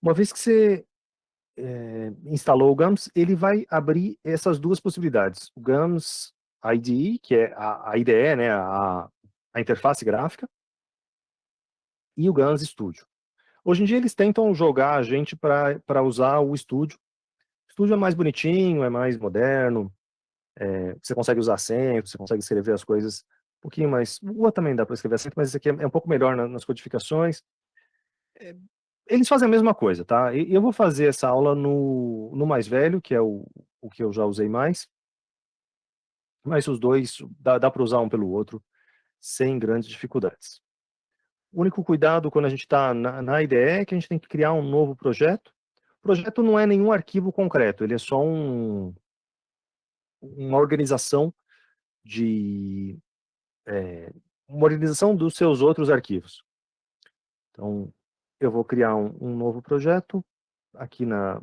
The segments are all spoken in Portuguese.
Uma vez que você instalou o GAMS, ele vai abrir essas duas possibilidades. O GAMS IDE, que é a IDE, né, a interface gráfica, e o GAMS Studio. Hoje em dia eles tentam jogar a gente para usar o Studio. O Studio é mais bonitinho, é mais moderno, você consegue usar acento, você consegue escrever as coisas um pouquinho mais... O outro também dá para escrever acento, mas esse aqui é um pouco melhor nas codificações. Eles fazem a mesma coisa, tá? E eu vou fazer essa aula no mais velho, que é o que eu já usei mais, mas os dois dá para usar um pelo outro sem grandes dificuldades. O único cuidado quando a gente está na IDE é que a gente tem que criar um novo projeto. O projeto não é nenhum arquivo concreto, ele é só uma organização de uma organização dos seus outros arquivos. Então, eu vou criar um novo projeto aqui na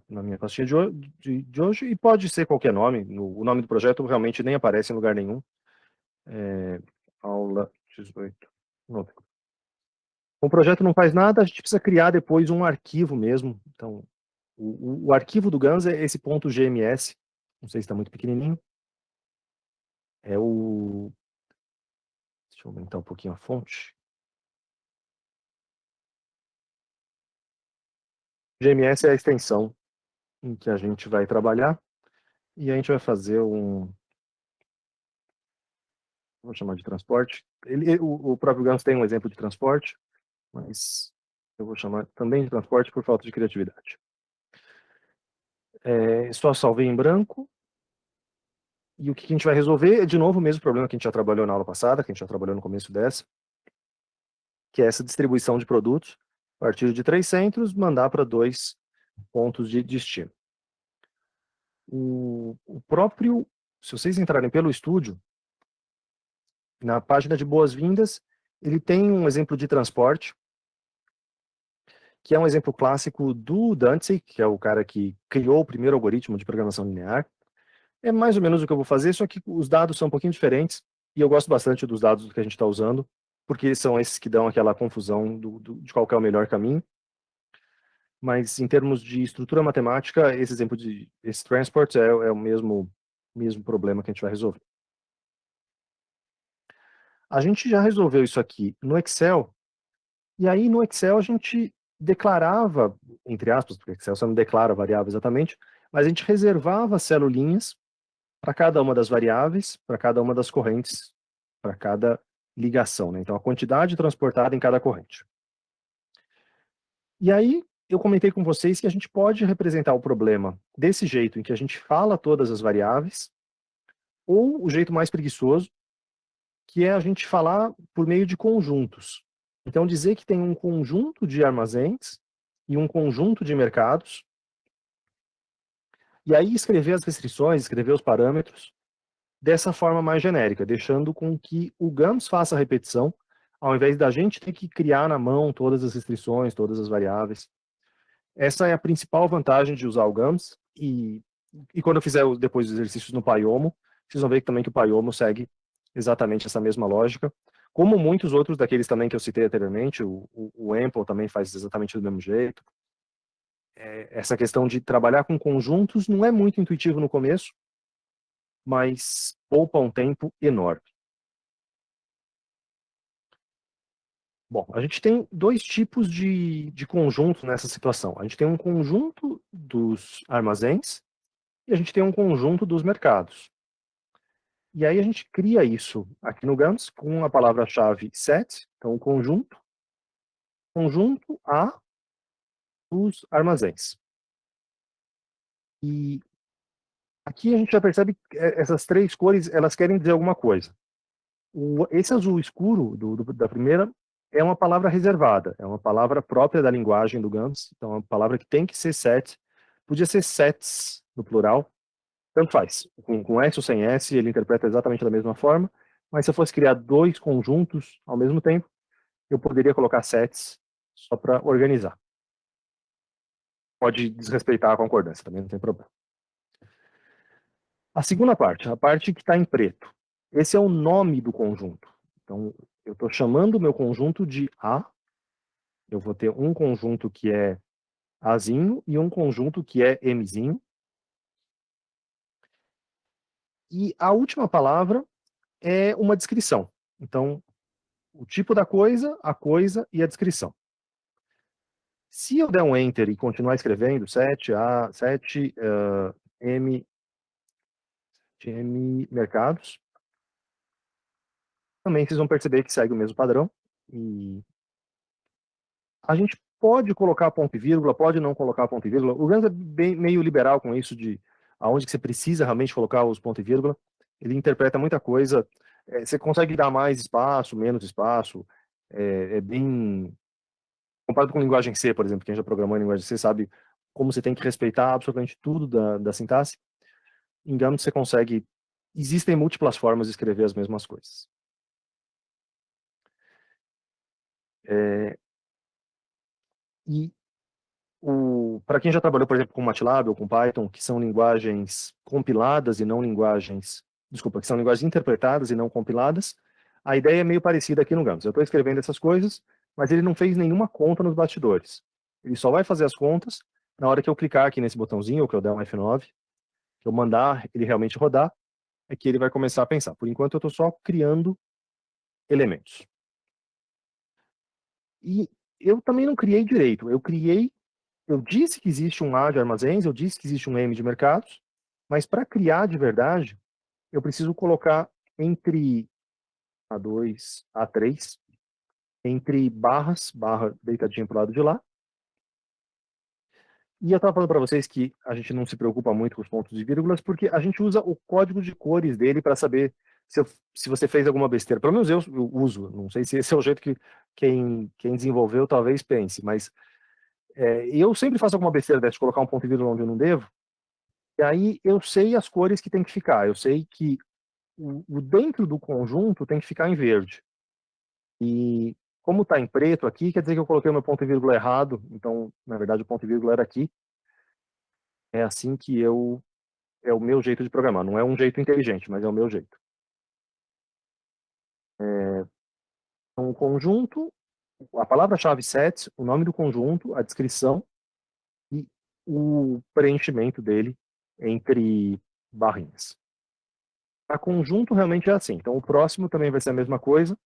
minha pastinha de hoje, e pode ser qualquer nome. O nome do projeto realmente nem aparece em lugar nenhum. Aula 18. O projeto não faz nada, a gente precisa criar depois um arquivo mesmo. Então, o arquivo do GAMS é esse ponto .gms, não sei se está muito pequenininho. Deixa eu aumentar um pouquinho a fonte. GMS é a extensão em que a gente vai trabalhar, e a gente vai fazer vou chamar de transporte. O próprio GAMS tem um exemplo de transporte, mas eu vou chamar também de transporte por falta de criatividade. Só salvei em branco, e o que a gente vai resolver é de novo o mesmo problema que a gente já trabalhou na aula passada, que a gente já trabalhou no começo dessa, que é essa distribuição de produtos, a partir de 3 centros, mandar para 2 pontos de destino. O próprio, se vocês entrarem pelo estúdio, na página de boas-vindas, ele tem um exemplo de transporte, que é um exemplo clássico do Dantzig, que é o cara que criou o primeiro algoritmo de programação linear. É mais ou menos o que eu vou fazer, só que os dados são um pouquinho diferentes, e eu gosto bastante dos dados que a gente está usando, porque são esses que dão aquela confusão de qual que é o melhor caminho. Mas em termos de estrutura matemática, esse exemplo esse transport é o mesmo problema que a gente vai resolver. A gente já resolveu isso aqui no Excel, e aí no Excel a gente declarava, entre aspas, porque o Excel você não declara a variável exatamente, mas a gente reservava celulinhas para cada uma das variáveis, para cada uma das correntes, para cada ligação, né? Então a quantidade transportada em cada corrente. E aí eu comentei com vocês que a gente pode representar o problema desse jeito, em que a gente fala todas as variáveis, ou o jeito mais preguiçoso, que é a gente falar por meio de conjuntos. Então, dizer que tem um conjunto de armazéns e um conjunto de mercados, e aí escrever as restrições, escrever os parâmetros, dessa forma mais genérica, deixando com que o GAMS faça a repetição, ao invés da gente ter que criar na mão todas as restrições, todas as variáveis. Essa é a principal vantagem de usar o GAMS, e quando eu fizer depois os exercícios no Pyomo, vocês vão ver também que o Pyomo segue exatamente essa mesma lógica, como muitos outros daqueles também que eu citei anteriormente, o Ample também faz exatamente do mesmo jeito. Essa questão de trabalhar com conjuntos não é muito intuitivo no começo, mas poupa um tempo enorme. Bom, a gente tem 2 tipos de conjunto nessa situação. A gente tem um conjunto dos armazéns e a gente tem um conjunto dos mercados. E aí a gente cria isso aqui no GAMS com a palavra-chave set, então o conjunto A dos armazéns. E aqui a gente já percebe que essas 3 cores, elas querem dizer alguma coisa. Esse azul escuro da primeira é uma palavra reservada, é uma palavra própria da linguagem do GAMS, então é uma palavra que tem que ser set, podia ser sets no plural, tanto faz, com S ou sem S ele interpreta exatamente da mesma forma, mas se eu fosse criar 2 conjuntos ao mesmo tempo, eu poderia colocar sets só para organizar. Pode desrespeitar a concordância, também não tem problema. A segunda parte, a parte que está em preto, esse é o nome do conjunto. Então, eu estou chamando o meu conjunto de A, Eu vou ter um conjunto que é Azinho e um conjunto que é Mzinho. E a última palavra é uma descrição. Então, o tipo da coisa, a coisa e a descrição. Se eu der um Enter e continuar escrevendo 7A, 7 M, M mercados, também vocês vão perceber que segue o mesmo padrão. E a gente pode colocar ponto e vírgula, pode não colocar ponto e vírgula. O Gans é meio liberal com isso de aonde que você precisa realmente colocar os ponto e vírgula. Ele interpreta muita coisa. Você consegue dar mais espaço, menos espaço. É bem... Comparado com linguagem C, por exemplo, quem já programou em linguagem C sabe como você tem que respeitar absolutamente tudo da sintaxe. Em Gams você consegue... Existem múltiplas formas de escrever as mesmas coisas. E para quem já trabalhou, por exemplo, com MATLAB ou com Python, que são linguagens compiladas e não linguagens... Desculpa, que são linguagens interpretadas e não compiladas, a ideia é meio parecida aqui no Gams. Eu estou escrevendo essas coisas, mas ele não fez nenhuma conta nos bastidores. Ele só vai fazer as contas na hora que eu clicar aqui nesse botãozinho, ou que eu der um F9, que eu mandar ele realmente rodar, é que ele vai começar a pensar. Por enquanto, eu estou só criando elementos. E eu também não criei direito. Eu disse que existe um A de armazéns, eu disse que existe um M de mercados, mas para criar de verdade, eu preciso colocar entre A2, A3, entre barras, barra deitadinha para o lado de lá. E eu estava falando para vocês que a gente não se preocupa muito com os pontos e vírgulas, porque a gente usa o código de cores dele para saber se você fez alguma besteira. Pelo menos eu uso, não sei se esse é o jeito que quem desenvolveu talvez pense, mas eu sempre faço alguma besteira dessa de colocar um ponto e vírgula onde eu não devo, e aí eu sei as cores que tem que ficar. Eu sei que o dentro do conjunto tem que ficar em verde. E como está em preto aqui, quer dizer que eu coloquei o meu ponto e vírgula errado. Então, na verdade, o ponto e vírgula era aqui. É assim que é o meu jeito de programar. Não é um jeito inteligente, mas é o meu jeito. Então, o conjunto, a palavra-chave sets, o nome do conjunto, a descrição e o preenchimento dele entre barrinhas. A conjunto realmente é assim. Então, o próximo também vai ser a mesma coisa.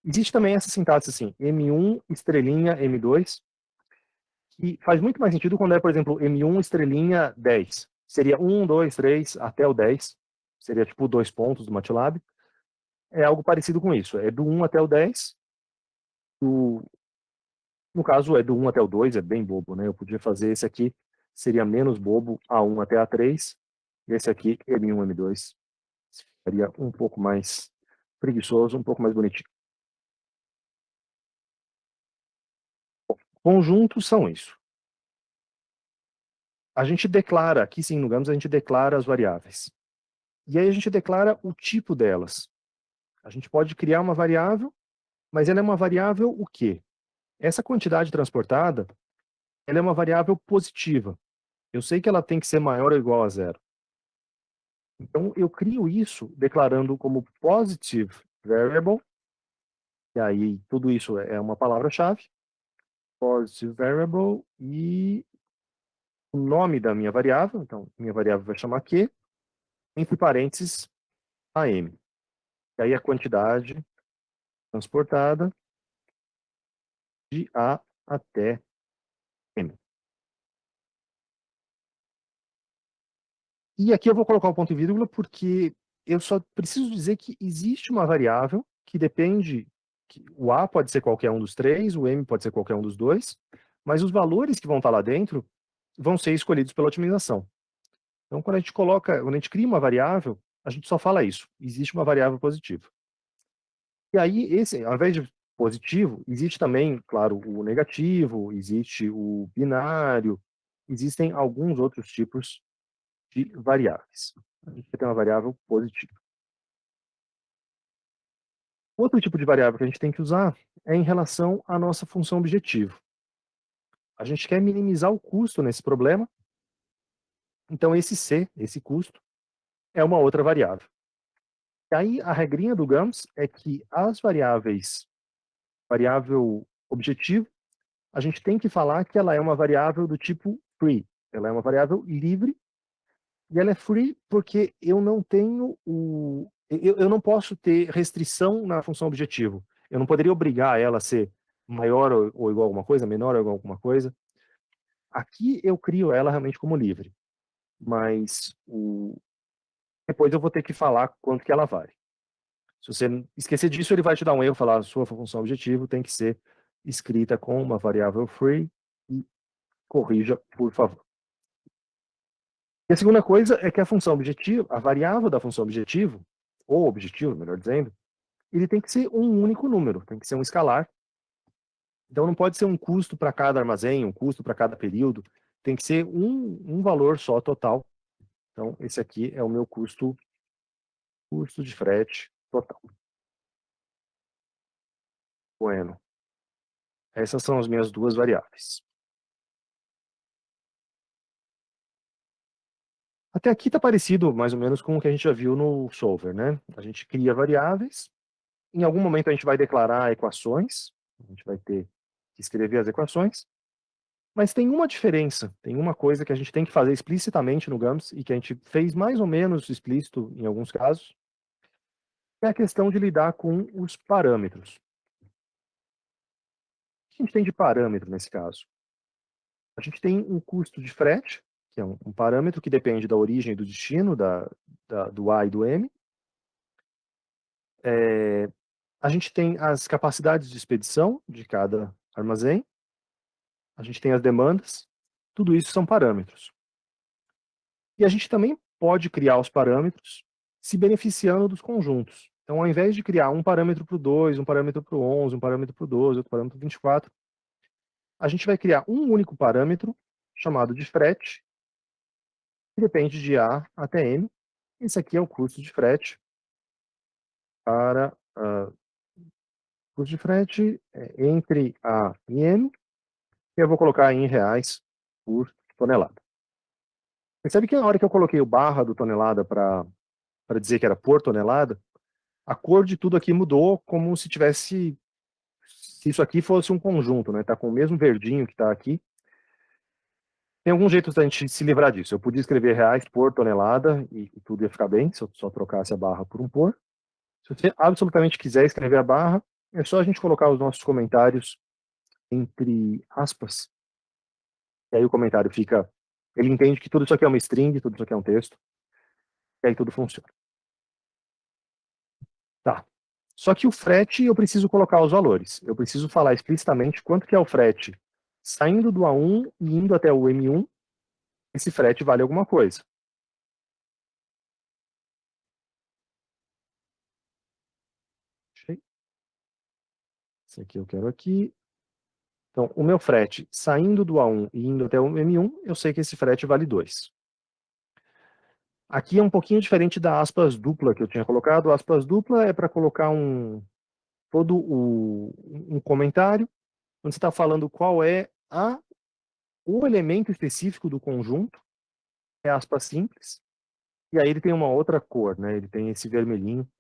Existe também essa sintaxe assim, M1, estrelinha, M2, que faz muito mais sentido quando é, por exemplo, M1, estrelinha, 10. Seria 1, 2, 3, até o 10. Seria tipo 2 pontos do MATLAB. É algo parecido com isso. É do 1 até o 10. No caso, é do 1 até o 2, é bem bobo, né? Eu podia fazer esse aqui, seria menos bobo, A1 até A3. Esse aqui, M1, M2. Seria um pouco mais preguiçoso, um pouco mais bonitinho. Conjuntos são isso. A gente declara, aqui sim no Gams, a gente declara as variáveis. E aí a gente declara o tipo delas. A gente pode criar uma variável, mas ela é uma variável o quê? Essa quantidade transportada, ela é uma variável positiva. Eu sei que ela tem que ser maior ou igual a zero. Então, eu crio isso declarando como positive variable, e aí tudo isso é uma palavra-chave, positive variable, e o nome da minha variável, então, minha variável vai chamar Q, entre parênteses, AM. E aí a quantidade transportada de A até M. E aqui eu vou colocar o ponto e vírgula porque eu só preciso dizer que existe uma variável que depende, que o A pode ser qualquer um dos três, o M pode ser qualquer um dos dois, mas os valores que vão estar lá dentro vão ser escolhidos pela otimização. Então, quando a gente cria uma variável, a gente só fala isso, existe uma variável positiva. E aí, ao invés de positivo, existe também, claro, o negativo, existe o binário, existem alguns outros tipos de variáveis. A gente tem uma variável positiva. Outro tipo de variável que a gente tem que usar é em relação à nossa função objetivo. A gente quer minimizar o custo nesse problema, então esse C, esse custo, é uma outra variável. E aí a regrinha do Gams é que as variáveis, variável objetivo a gente tem que falar que ela é uma variável do tipo free. Ela é uma variável livre, e ela é free porque eu não tenho eu não posso ter restrição na função objetivo. Eu não poderia obrigar ela a ser maior ou igual a alguma coisa, menor ou igual a alguma coisa. Aqui eu crio ela realmente como livre, mas depois eu vou ter que falar quanto que ela vale. Se você esquecer disso, ele vai te dar um erro, falar a sua função objetivo tem que ser escrita com uma variável free, e corrija, por favor. E a segunda coisa é que a função objetivo, a variável da função objetivo, ou objetivo, melhor dizendo, ele tem que ser um único número, tem que ser um escalar. Então não pode ser um custo para cada armazém, um custo para cada período, tem que ser um valor só total. Então esse aqui é o meu custo de frete total. Bueno, essas são as minhas duas variáveis. Até aqui está parecido mais ou menos com o que a gente já viu no Solver, né? A gente cria variáveis, em algum momento a gente vai declarar equações, a gente vai ter que escrever as equações, mas tem uma diferença, tem uma coisa que a gente tem que fazer explicitamente no GAMS e que a gente fez mais ou menos explícito em alguns casos, é a questão de lidar com os parâmetros. O que a gente tem de parâmetro nesse caso? A gente tem um custo de frete, que é um parâmetro que depende da origem e do destino, do A e do M. A gente tem as capacidades de expedição de cada armazém. A gente tem as demandas. Tudo isso são parâmetros. E a gente também pode criar os parâmetros se beneficiando dos conjuntos. Então, ao invés de criar um parâmetro para o 2, um parâmetro para o 11, um parâmetro para o 12, outro parâmetro para o 24, a gente vai criar um único parâmetro chamado de frete, que depende de A até M. Esse aqui é o custo de frete para custo de frete entre A e M, e eu vou colocar em reais por tonelada. Percebe que na hora que eu coloquei o barra do tonelada para dizer que era por tonelada, a cor de tudo aqui mudou, como se tivesse, se isso aqui fosse um conjunto, né? Tá com o mesmo verdinho que está aqui. Tem algum jeito da gente se livrar disso. Eu podia escrever reais por tonelada e tudo ia ficar bem, se eu só trocasse a barra por um por. Se você absolutamente quiser escrever a barra, é só a gente colocar os nossos comentários entre aspas. E aí o comentário fica... Ele entende que tudo isso aqui é uma string, tudo isso aqui é um texto. E aí tudo funciona. Tá. Só que o frete eu preciso colocar os valores. Eu preciso falar explicitamente quanto que é o frete saindo do A1 e indo até o M1. Esse frete vale alguma coisa. Esse aqui eu quero aqui. Então, o meu frete saindo do A1 e indo até o M1, eu sei que esse frete vale 2. Aqui é um pouquinho diferente da aspas dupla que eu tinha colocado. A aspas dupla é para colocar um comentário, onde você está falando qual é o elemento específico do conjunto, é aspas simples, e aí ele tem uma outra cor, né? Ele tem esse vermelhinho,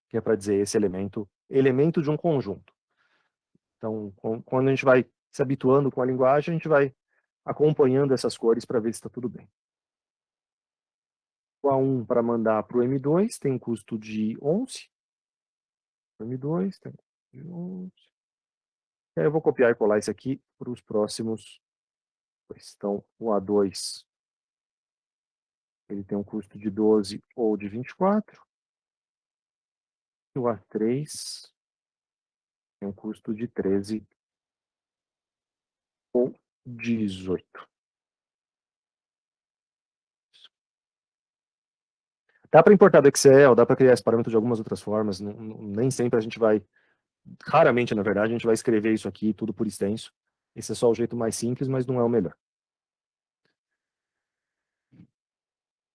que é para dizer esse elemento de um conjunto. Então, quando a gente vai se habituando com a linguagem, a gente vai acompanhando essas cores para ver se está tudo bem. O A1 para mandar para o M2 tem um custo de 11. O M2 tem um custo de 11. E aí eu vou copiar e colar isso aqui para os próximos. Então, o A2 ele tem um custo de 12 ou de 24. E o A3 tem um custo de 13 ou 18. Dá para importar do Excel, dá para criar esse parâmetro de algumas outras formas. Nem sempre a gente vai, raramente na verdade, a gente vai escrever isso aqui tudo por extenso. Esse é só o jeito mais simples, mas não é o melhor.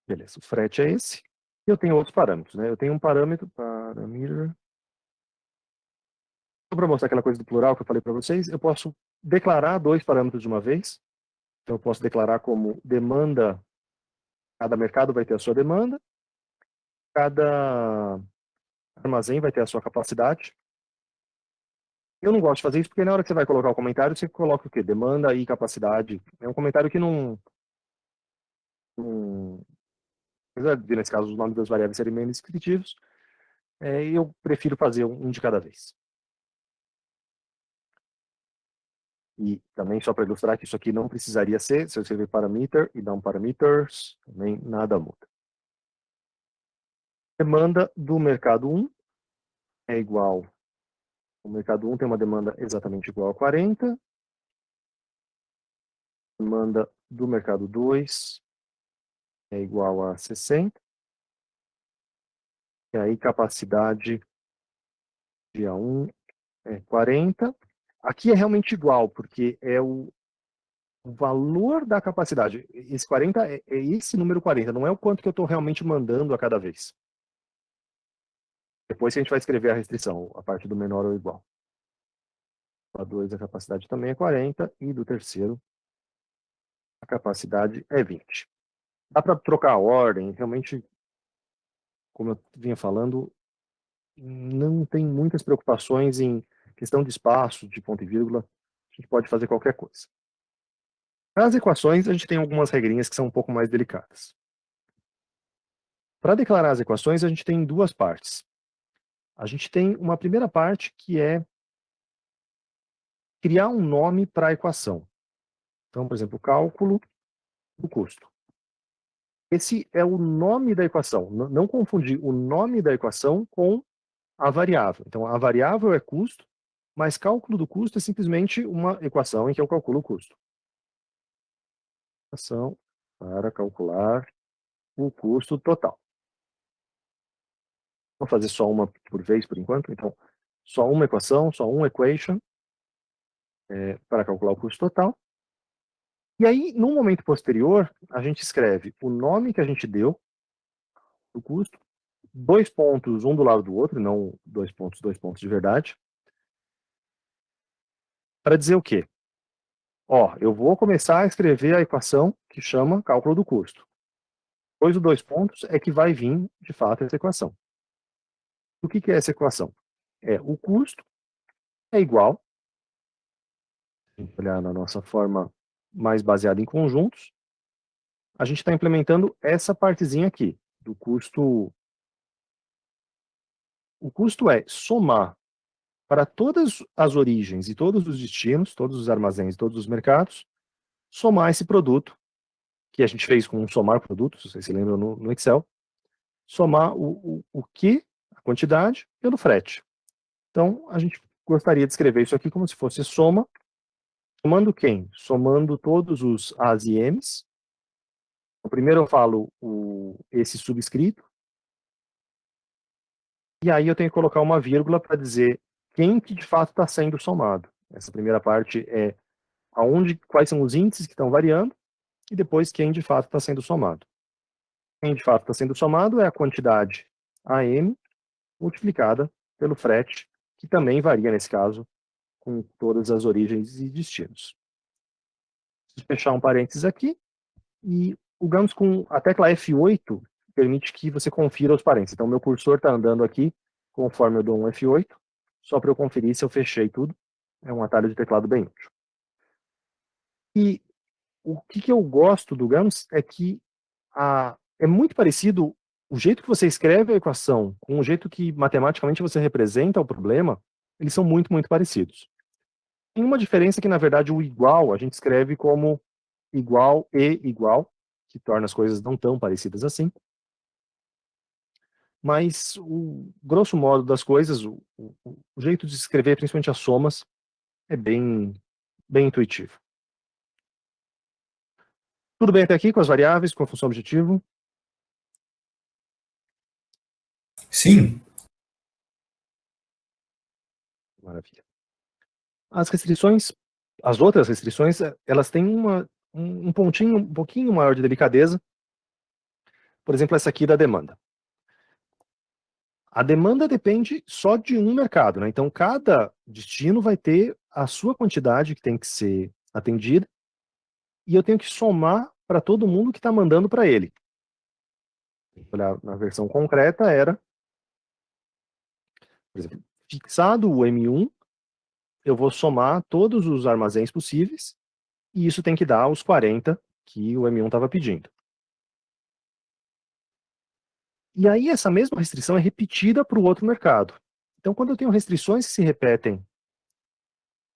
Beleza, o frete é esse. E eu tenho outros parâmetros, né? Eu tenho um parâmetro, só para mostrar aquela coisa do plural que eu falei para vocês, eu posso declarar dois parâmetros de uma vez. Então eu posso declarar como demanda, cada mercado vai ter a sua demanda, cada armazém vai ter a sua capacidade. Eu não gosto de fazer isso porque na hora que você vai colocar o comentário, você coloca o quê? Demanda e capacidade. É um comentário que não apesar de, nesse caso, os nomes das variáveis serem menos descritivos, eu prefiro fazer um de cada vez. E também, só para ilustrar que isso aqui não precisaria ser, se eu escrever parameter e não parameters, também nada muda. Demanda do mercado 1 é igual, o mercado 1 tem uma demanda exatamente igual a 40, demanda do mercado 2 é igual a 60, e aí capacidade de A1 é 40. Aqui é realmente igual, porque é o valor da capacidade. Esse 40 é esse número 40, não é o quanto que eu estou realmente mandando a cada vez. Depois que a gente vai escrever a restrição, a parte do menor ou igual. A 2 a capacidade também é 40, e do terceiro a capacidade é 20. Dá para trocar a ordem, realmente, como eu vinha falando, não tem muitas preocupações em questão de espaço, de ponto e vírgula, a gente pode fazer qualquer coisa. Para as equações, a gente tem algumas regrinhas que são um pouco mais delicadas. Para declarar as equações, a gente tem duas partes. A gente tem uma primeira parte que é criar um nome para a equação. Então, por exemplo, cálculo do custo. Esse é o nome da equação. Não confundir o nome da equação com a variável. Então, a variável é custo, mas cálculo do custo é simplesmente uma equação em que eu calculo o custo. Equação para calcular o custo total. Vou fazer só uma por vez, por enquanto. Então, só uma equação, só uma equation, para calcular o custo total. E aí, num momento posterior, a gente escreve o nome que a gente deu do custo, 2 pontos, um do lado do outro, não 2 pontos de verdade, para dizer o quê? Ó, eu vou começar a escrever a equação que chama cálculo do custo. Depois do 2 pontos é que vai vir, de fato, essa equação. O que é essa equação? O custo é igual, se a gente olhar na nossa forma mais baseada em conjuntos, a gente está implementando essa partezinha aqui, do custo. O custo é somar para todas as origens e todos os destinos, todos os armazéns, todos os mercados, somar esse produto, que a gente fez com um somar produto, se vocês se lembram no Excel, somar o que, a quantidade, pelo frete. Então, a gente gostaria de escrever isso aqui como se fosse soma, somando quem? Somando todos os As e Ms. Então, primeiro eu falo esse subscrito, e aí eu tenho que colocar uma vírgula para dizer quem que de fato está sendo somado. Essa primeira parte é quais são os índices que estão variando, e depois quem de fato está sendo somado. Quem de fato está sendo somado é a quantidade AM multiplicada pelo frete, que também varia nesse caso com todas as origens e destinos. Vou fechar um parênteses aqui, e o GAMS com a tecla F8 permite que você confira os parênteses. Então, meu cursor está andando aqui conforme eu dou um F8, só para eu conferir se eu fechei tudo. É um atalho de teclado bem útil. E o que eu gosto do GAMS é que é muito parecido o jeito que você escreve a equação com o jeito que matematicamente você representa o problema, eles são muito, muito parecidos. Tem uma diferença que, na verdade, o igual a gente escreve como igual e igual, que torna as coisas não tão parecidas assim. Mas, o grosso modo das coisas, o jeito de escrever, principalmente as somas, é bem, bem intuitivo. Tudo bem até aqui com as variáveis, com a função objetivo? Sim. Maravilha. As restrições, as outras restrições, elas têm um pontinho um pouquinho maior de delicadeza. Por exemplo, essa aqui da demanda. A demanda depende só de um mercado, né? Então, cada destino vai ter a sua quantidade que tem que ser atendida, e eu tenho que somar para todo mundo que está mandando para ele. Olhar na versão concreta era, por exemplo, fixado o M1, eu vou somar todos os armazéns possíveis, e isso tem que dar os 40 que o M1 estava pedindo. E aí essa mesma restrição é repetida para o outro mercado. Então, quando eu tenho restrições que se repetem,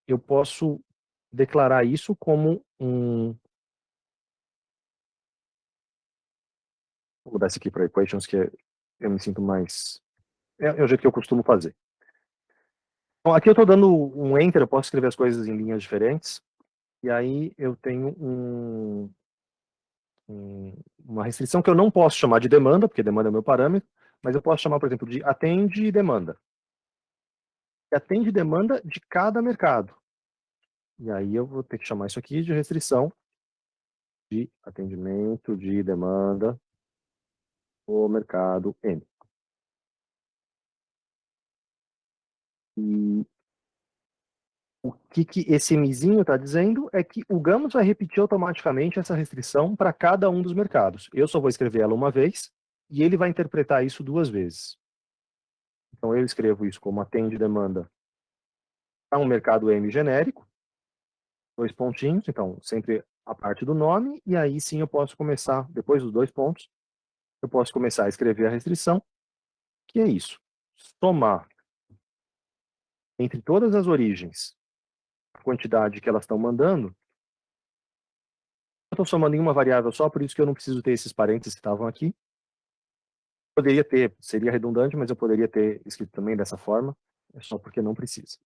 eu posso declarar isso como um... Vou mudar isso aqui para equations, que eu me sinto mais... É o jeito que eu costumo fazer. Então, aqui eu estou dando um enter, eu posso escrever as coisas em linhas diferentes, e aí eu tenho uma restrição que eu não posso chamar de demanda, porque demanda é o meu parâmetro, mas eu posso chamar, por exemplo, de atende demanda. E atende demanda de cada mercado. E aí eu vou ter que chamar isso aqui de restrição de atendimento de demanda do mercado M. E o que esse Mzinho está dizendo é que o Gamos vai repetir automaticamente essa restrição para cada um dos mercados. Eu só vou escrever ela uma vez e ele vai interpretar isso 2 vezes. Então eu escrevo isso como atende demanda para um mercado M genérico, 2 pontinhos, então sempre a parte do nome, e aí sim eu posso começar, depois dos 2 pontos, eu posso começar a escrever a restrição, que é isso, somar entre todas as origens a quantidade que elas estão mandando. Eu estou somando em uma variável só, por isso que eu não preciso ter esses parênteses que estavam aqui. Poderia ter, seria redundante, mas eu poderia ter escrito também dessa forma, é só porque não precisa.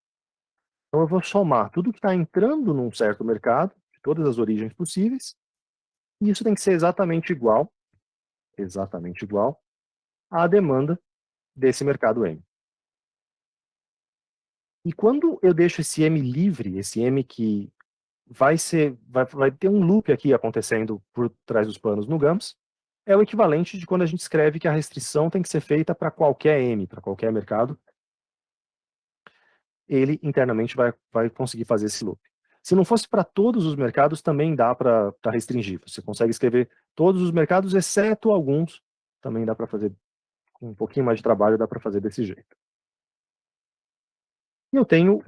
Então eu vou somar tudo que está entrando num certo mercado, de todas as origens possíveis, e isso tem que ser exatamente igual à demanda desse mercado M. E quando eu deixo esse M livre, esse M que vai ter um loop aqui acontecendo por trás dos panos no GAMS, é o equivalente de quando a gente escreve que a restrição tem que ser feita para qualquer M, para qualquer mercado. Ele internamente vai conseguir fazer esse loop. Se não fosse para todos os mercados, também dá para restringir. Você consegue escrever todos os mercados, exceto alguns. Também dá para fazer com um pouquinho mais de trabalho, dá para fazer desse jeito. E eu tenho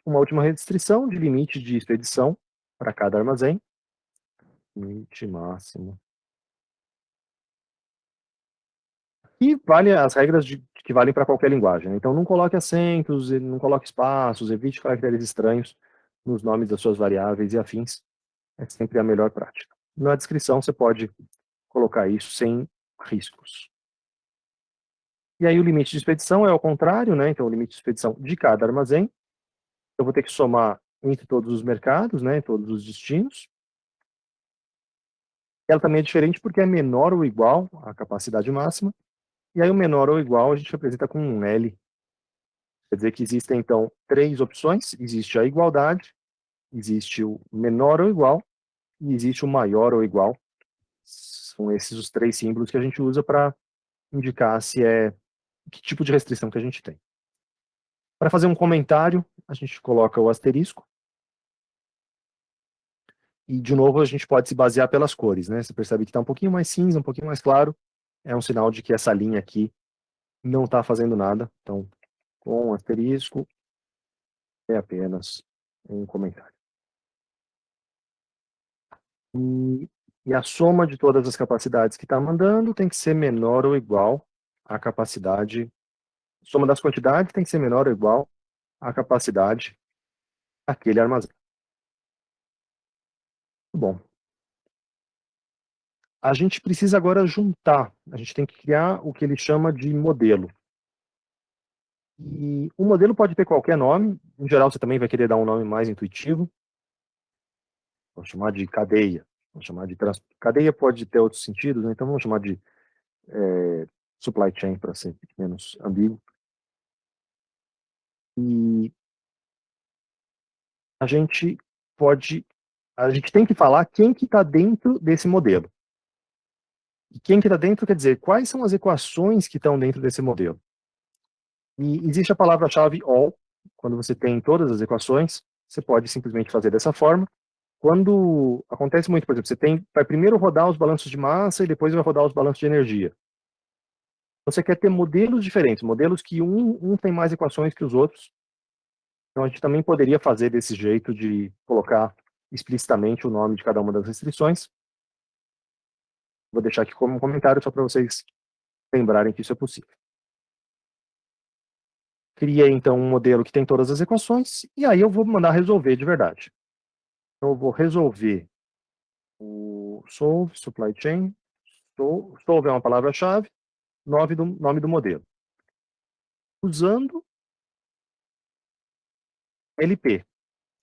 uma última restrição de limite de expedição para cada armazém. Limite máximo. E vale as regras que valem para qualquer linguagem. Então não coloque acentos, não coloque espaços, evite caracteres estranhos nos nomes das suas variáveis e afins. É sempre a melhor prática. Na descrição você pode colocar isso sem riscos. E aí o limite de expedição é ao contrário, né? Então o limite de expedição de cada armazém. Eu vou ter que somar entre todos os mercados, né? Todos os destinos. Ela também é diferente porque é menor ou igual à capacidade máxima. E aí o menor ou igual a gente representa com um L. Quer dizer que existem, então, 3 opções. Existe a igualdade, existe o menor ou igual, e existe o maior ou igual. São esses os 3 símbolos que a gente usa para indicar se é que tipo de restrição que a gente tem. Para fazer um comentário, a gente coloca o asterisco. E, de novo, a gente pode se basear pelas cores, né? Você percebe que está um pouquinho mais cinza, um pouquinho mais claro. É um sinal de que essa linha aqui não está fazendo nada. Então, com asterisco, é apenas um comentário. E a soma de todas as capacidades que está mandando tem que ser menor ou igual à capacidade. A soma das quantidades tem que ser menor ou igual à capacidade daquele armazém. Bom. A gente precisa agora juntar. A gente tem que criar o que ele chama de modelo. E o modelo pode ter qualquer nome. Em geral, você também vai querer dar um nome mais intuitivo. Vamos chamar de cadeia. Vamos chamar de cadeia pode ter outros sentidos, né? Então vamos chamar de supply chain para ser menos ambíguo. E a gente tem que falar quem que está dentro desse modelo. E quem que está dentro quer dizer quais são as equações que estão dentro desse modelo. E existe a palavra-chave all. Quando você tem todas as equações, você pode simplesmente fazer dessa forma. Quando acontece muito, por exemplo, vai primeiro rodar os balanços de massa e depois vai rodar os balanços de energia. Você quer ter modelos diferentes, modelos que um tem mais equações que os outros, Então a gente também poderia fazer desse jeito de colocar explicitamente o nome de cada uma das restrições. Vou deixar aqui como um comentário só para vocês lembrarem que isso é possível. Criei então um modelo que tem todas as equações, e aí eu vou mandar resolver de verdade. Então eu vou resolver o solve, supply chain, solve é uma palavra-chave, nome do modelo. Usando LP.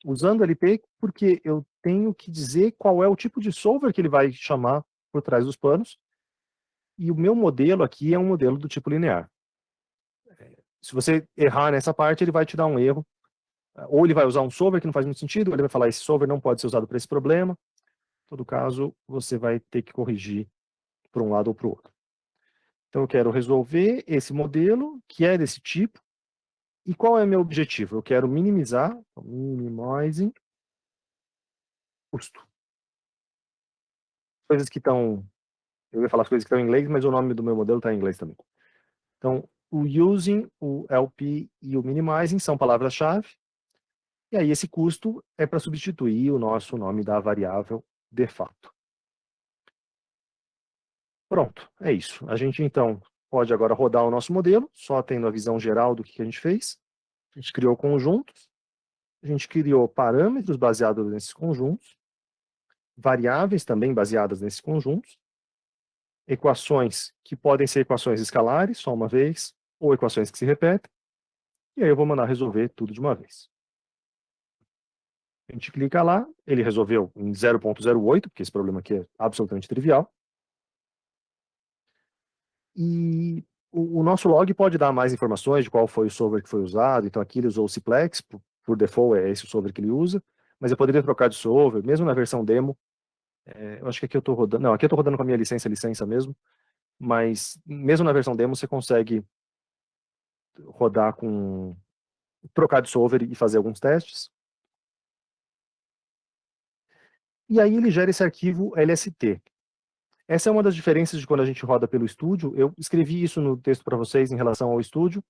Usando LP porque eu tenho que dizer qual é o tipo de solver que ele vai chamar por trás dos panos, e o meu modelo aqui é um modelo do tipo linear. Se você errar nessa parte, ele vai te dar um erro. Ou ele vai usar um solver que não faz muito sentido, ou ele vai falar esse solver não pode ser usado para esse problema. Em todo caso, você vai ter que corrigir para um lado ou para o outro. Então eu quero resolver esse modelo, que é desse tipo. E qual é o meu objetivo? Eu quero minimizar, minimizing custo. Coisas que estão... Eu ia falar as coisas que estão em inglês, mas o nome do meu modelo está em inglês também. Então, o using, o LP e o minimizing são palavras-chave. E aí esse custo é para substituir o nosso nome da variável de fato. Pronto, é isso. A gente então pode agora rodar o nosso modelo, só tendo a visão geral do que a gente fez. A gente criou conjuntos, a gente criou parâmetros baseados nesses conjuntos, variáveis também baseadas nesses conjuntos, equações que podem ser equações escalares, só uma vez, ou equações que se repetem, e aí eu vou mandar resolver tudo de uma vez. A gente clica lá, ele resolveu em 0.08, porque esse problema aqui é absolutamente trivial. E o nosso log pode dar mais informações de qual foi o solver que foi usado. Então aqui ele usou o Ciplex, por default é esse o solver que ele usa, mas eu poderia trocar de solver, mesmo na versão demo. Eu acho que aqui eu estou rodando, não, aqui eu estou rodando com a minha licença mesmo, mas mesmo na versão demo você consegue rodar com, trocar de solver e fazer alguns testes. E aí ele gera esse arquivo LST. Essa é uma das diferenças de quando a gente roda pelo estúdio. Eu escrevi isso no texto para vocês em relação ao estúdio.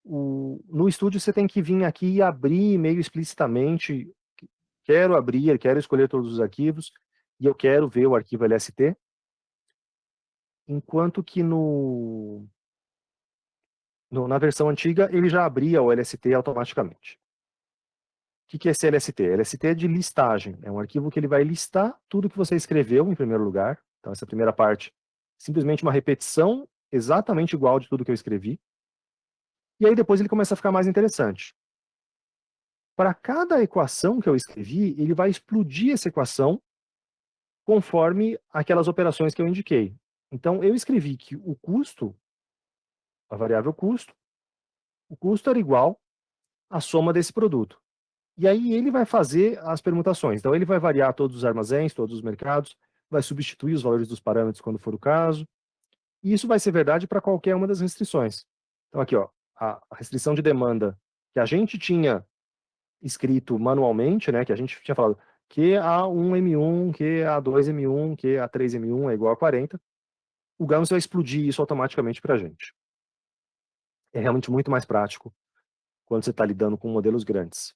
No estúdio você tem que vir aqui e abrir meio explicitamente, quero abrir, quero escolher todos os arquivos, e eu quero ver o arquivo LST, enquanto que na versão antiga ele já abria o LST automaticamente. O que é esse LST? LST é de listagem, é um arquivo que ele vai listar tudo que você escreveu em primeiro lugar. Então essa primeira parte, simplesmente uma repetição exatamente igual de tudo que eu escrevi. E aí depois ele começa a ficar mais interessante. Para cada equação que eu escrevi, ele vai explodir essa equação conforme aquelas operações que eu indiquei. Então eu escrevi que o custo, a variável custo, o custo era igual à soma desse produto. E aí ele vai fazer as permutações. Então ele vai variar todos os armazéns, todos os mercados, vai substituir os valores dos parâmetros quando for o caso. E isso vai ser verdade para qualquer uma das restrições. Então aqui, ó, a restrição de demanda que a gente tinha escrito manualmente, né, que a gente tinha falado que A1M1, que A2M1, que A3M1 é igual a 40, o Gams vai explodir isso automaticamente para a gente. É realmente muito mais prático quando você está lidando com modelos grandes.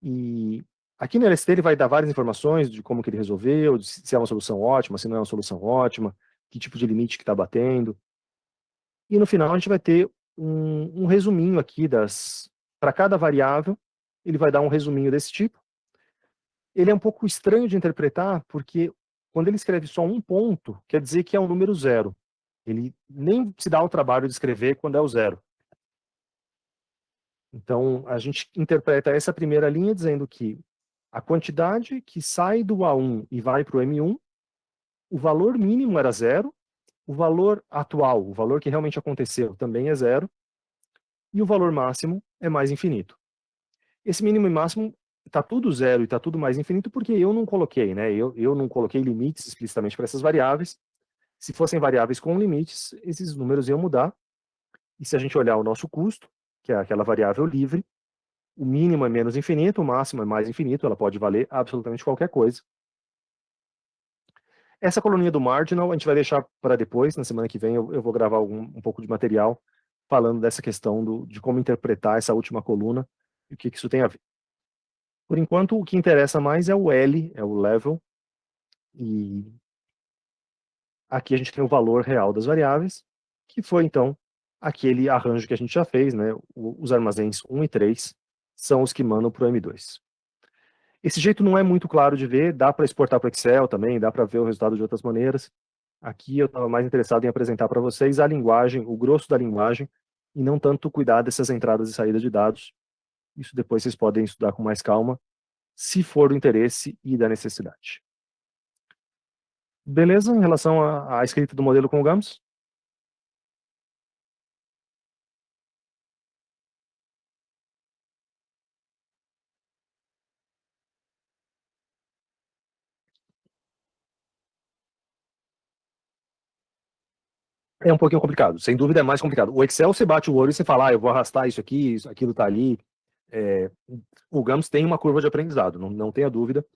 E aqui no LST ele vai dar várias informações de como que ele resolveu, se é uma solução ótima, se não é uma solução ótima, que tipo de limite que está batendo. E no final a gente vai ter um resuminho aqui para cada variável, ele vai dar um resuminho desse tipo. Ele é um pouco estranho de interpretar, porque quando ele escreve só um ponto, quer dizer que é um número zero. Ele nem se dá o trabalho de escrever quando é o zero. Então, a gente interpreta essa primeira linha dizendo que a quantidade que sai do A1 e vai para o M1, o valor mínimo era zero, o valor atual, o valor que realmente aconteceu, também é zero, e o valor máximo é mais infinito. Esse mínimo e máximo está tudo zero e está tudo mais infinito porque eu não coloquei, né? Eu não coloquei limites explicitamente para essas variáveis. Se fossem variáveis com limites, esses números iam mudar. E se a gente olhar o nosso custo, que é aquela variável livre, o mínimo é menos infinito, o máximo é mais infinito, ela pode valer absolutamente qualquer coisa. Essa coluninha do marginal a gente vai deixar para depois, na semana que vem eu vou gravar um pouco de material falando dessa questão de como interpretar essa última coluna e o que isso tem a ver. Por enquanto, o que interessa mais é o L, é o level, e aqui a gente tem o valor real das variáveis, que foi, então, aquele arranjo que a gente já fez, né? Os armazéns 1 e 3 são os que mandam para o M2. Esse jeito não é muito claro de ver, dá para exportar para o Excel também, dá para ver o resultado de outras maneiras. Aqui eu estava mais interessado em apresentar para vocês a linguagem, o grosso da linguagem, e não tanto cuidar dessas entradas e saídas de dados. Isso depois vocês podem estudar com mais calma, se for do interesse e da necessidade. Beleza? Em relação à escrita do modelo com o GAMS? É um pouquinho complicado, sem dúvida é mais complicado. O Excel, você bate o olho e você fala, eu vou arrastar isso aqui, isso, aquilo está ali. O GAMS tem uma curva de aprendizado, não tenha dúvida.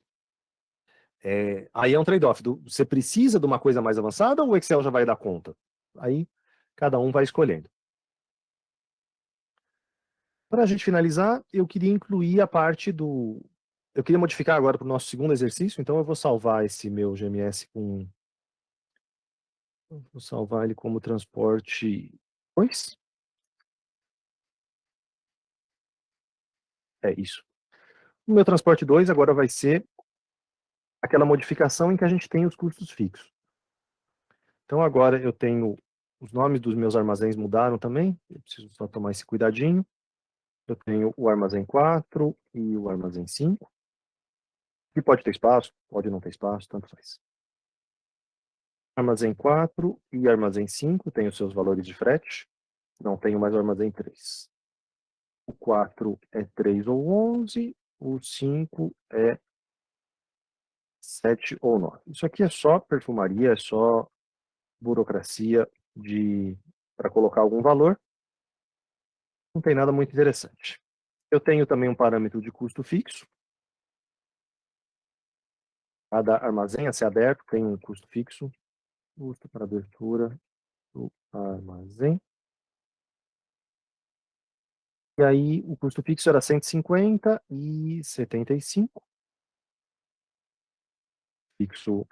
Aí é um trade-off. Você precisa de uma coisa mais avançada ou o Excel já vai dar conta? Aí cada um vai escolhendo. Para a gente finalizar, eu queria incluir a parte do... Eu queria modificar agora para o nosso segundo exercício, então eu vou salvar esse meu GMS com... Vou salvar ele como transporte 2. É isso. O meu transporte 2 agora vai ser aquela modificação em que a gente tem os custos fixos. Então agora eu tenho... Os nomes dos meus armazéns mudaram também, eu preciso só tomar esse cuidadinho. Eu tenho o armazém 4 e o armazém 5. Que pode ter espaço, pode não ter espaço, tanto faz. Armazém 4 e armazém 5 tem os seus valores de frete. Não tenho mais o armazém 3. O 4 é 3 ou 11, o 5 é 7 ou 9. Isso aqui é só perfumaria, é só burocracia para colocar algum valor. Não tem nada muito interessante. Eu tenho também um parâmetro de custo fixo. Cada armazém a ser aberto tem um custo fixo. Custo para abertura do armazém. E aí o custo fixo era 150 e 75. Fixo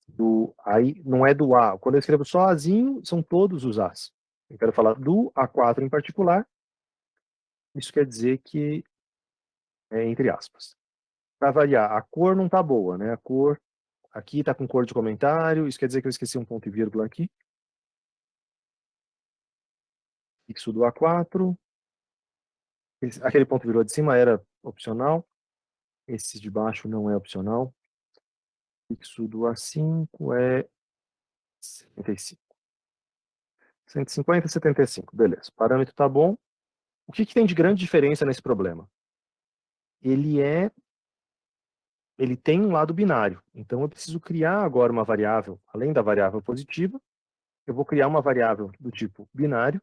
do... Aí não é do A. Quando eu escrevo só Azinho, são todos os As. Eu quero falar do A4 em particular. Isso quer dizer que é entre aspas. Para variar, a cor não está boa, né? A cor aqui está com cor de comentário. Isso quer dizer que eu esqueci um ponto e vírgula aqui. Fixo do A4. Aquele ponto e vírgula de cima era opcional. Esse de baixo não é opcional. Fixo do A5 é 75. 150 e 75, beleza. O parâmetro está bom. O que tem de grande diferença nesse problema? Ele tem um lado binário. Então eu preciso criar agora uma variável, além da variável positiva, eu vou criar uma variável do tipo binário,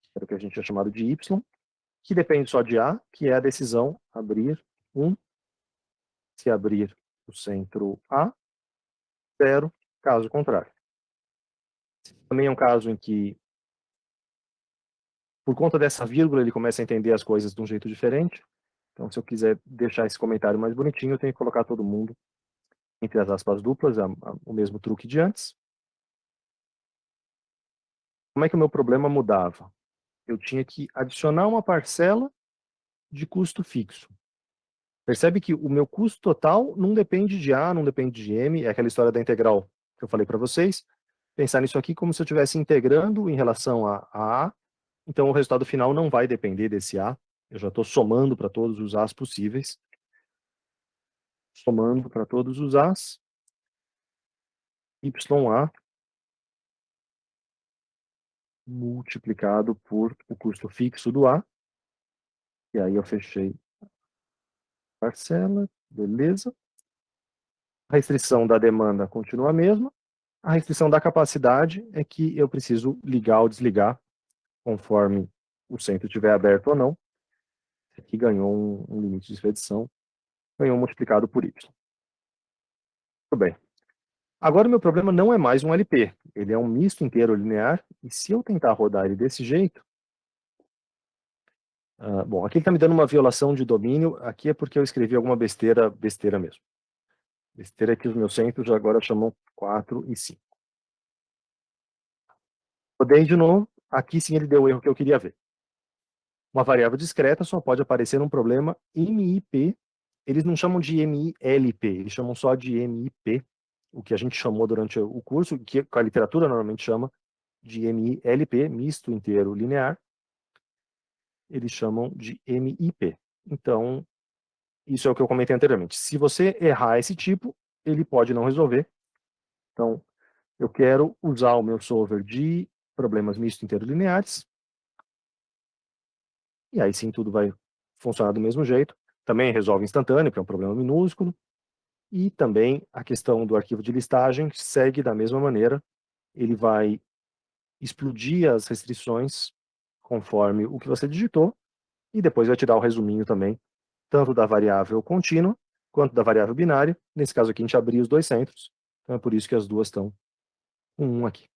que era o que a gente tinha chamado de y, que depende só de A, que é a decisão abrir 1, se abrir o centro A, 0, caso contrário. Também é um caso em que, por conta dessa vírgula, ele começa a entender as coisas de um jeito diferente. Então, se eu quiser deixar esse comentário mais bonitinho, eu tenho que colocar todo mundo entre as aspas duplas, o mesmo truque de antes. Como é que o meu problema mudava? Eu tinha que adicionar uma parcela de custo fixo. Percebe que o meu custo total não depende de A, não depende de M, é aquela história da integral que eu falei para vocês. Pensar nisso aqui como se eu estivesse integrando em relação a A, então o resultado final não vai depender desse A, eu já estou somando para todos os A's possíveis. Somando para todos os A's, YA multiplicado por o custo fixo do A, e aí eu fechei a parcela, beleza. A restrição da demanda continua a mesma, a restrição da capacidade é que eu preciso ligar ou desligar, conforme o centro estiver aberto ou não. Aqui ganhou um limite de expedição, ganhou multiplicado por Y. Tudo bem. Agora o meu problema não é mais um LP, ele é um misto inteiro linear, e se eu tentar rodar ele desse jeito, Bom, aqui ele está me dando uma violação de domínio, aqui é porque eu escrevi alguma besteira mesmo. Besteira que os meus centros agora chamam 4 e 5. Rodei de novo, aqui sim ele deu o erro que eu queria ver. Uma variável discreta só pode aparecer num problema MIP, eles não chamam de MILP, eles chamam só de MIP, o que a gente chamou durante o curso, que a literatura normalmente chama de MILP, misto inteiro linear, eles chamam de MIP. Então, isso é o que eu comentei anteriormente. Se você errar esse tipo, ele pode não resolver. Então, eu quero usar o meu solver de problemas misto inteiro lineares, e aí sim tudo vai funcionar do mesmo jeito. Também resolve instantâneo, que é um problema minúsculo, e também a questão do arquivo de listagem segue da mesma maneira. Ele vai explodir as restrições conforme o que você digitou, e depois vai te dar o resuminho também, tanto da variável contínua, quanto da variável binária. Nesse caso aqui a gente abriu os dois centros, então é por isso que as duas estão com 1 aqui.